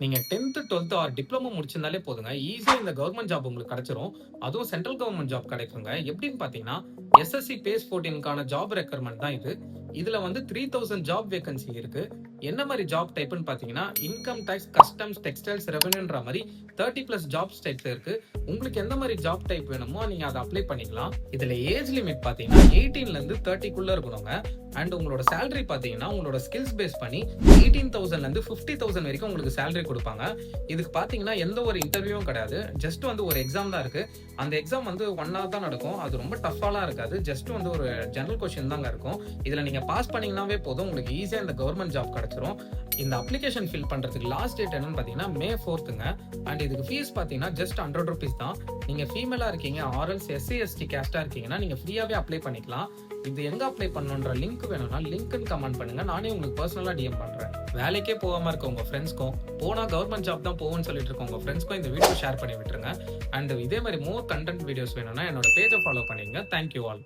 நீங்க 10th, 12th R diploma முடிச்சிருந்தாலே போதுங்க. ஈஸியா இந்த கவர்ன்மென்ட் ஜாப் உங்களுக்கு கிடைச்சிரும். அதுவும் சென்ட்ரல் கவர்ன்மென்ட் ஜாப் கிடைக்குங்க. எப்படின்னு பார்த்தீங்கன்னா, எஸ்எஸ்சி பேஸ் 14க்கான ஜாப் ரெக்யர்மென்ட் தான் இது. இதுல வந்து 3000 ஜாப் வேக்கன்சி இருக்கு. என்ன மாரி ஜாப் டைப்ன்னு பார்த்தீங்கன்னா, இன்கம் டாக்ஸ், கஸ்டம்ஸ், டெக்ஸ்டைல்ஸ், ரெவென்யூன்ற மாரி 30+ ஜாப்ஸ் டைப்ஸ் இருக்கு. உங்களுக்கு எந்த மாரி ஜாப் டைப் வேணுமோ நீங்க அத அப்ளை பண்ணிக்கலாம். இதுல ஏஜ் லிமிட் பார்த்தீங்கன்னா 18ல இருந்து 30க்குள்ள இருக்கணுங்க. அண்ட் உங்களோட சேலரி பார்த்தீங்கன்னா, உங்களோட ஸ்கில்ஸ் பேஸ் பண்ணி 18,000ல இருந்து 50,000 வரைக்கும் உங்களுக்கு சேலரி குடுப்பாங்க. இதுக்கு பார்த்தீங்கன்னா, எந்த ஒரு இன்டர்வியூவும் கிடையாது. ஜஸ்ட் வந்து ஒரு எக்ஸாம் தான் இருக்கு. அந்த எக்ஸாம் வந்து 1 ஹவர் தான் நடக்கும். அது ரொம்ப டஃப்பாலாம் இருக்காது. ஜஸ்ட் வந்து ஒரு ஜெனரல் கொஸ்டின் தாங்க இருக்கும். இதுல நீங்க பாஸ் பண்ணீங்கனாவே போதும். உங்களுக்கு ஈஸியா இந்த கவர்ன்மென்ட் ஜாப் கிடைச்சிரும். இந்த அப்ளிகேஷன் ஃபில் பண்றதுக்கு லாஸ்ட் டேட் என்னன்னு பார்த்தீங்கன்னா, மே 4ங்க. அண்ட் இதுக்கு ஃபீஸ் பார்த்தீங்கன்னா, ஜஸ்ட் ₹100 தான். நீங்க ஃபீமேலா இருக்கீங்க ஆர் எல்ஸ் எஸ்சி, எஸ்டி கேஸ்ட்டா இருக்கீங்கன்னா, நீங்க ஃப்ரீயாவே அப்ளை பண்ணிக்கலாம். இது எங்க அப்ளை பண்ணணும்ன்ற லிங்க் வேணும்னா லிங்க்னு கமெண்ட் பண்ணுங்க. நானே உங்களுக்கு பர்சனலா டிஎம் பண்றேன். வேலைக்கே போகாம இருக்க உங்க ஃப்ரெண்ட்ஸ்க்கும், போனா கவர்ன்மென்ட் ஜாப் தான் போகும்னு சொல்லிட்டு இருக்க உங்க ஃப்ரெண்ட்ஸ்க்கும் இந்த வீடியோ ஷேர் பண்ணி விட்டுருங்க. அண்ட் இதே மாதிரி மோர் கண்டென்ட் வீடியோஸ் வேணும்னா என்னோட பேஜை ஃபாலோ பண்ணிங்க. Thank you all.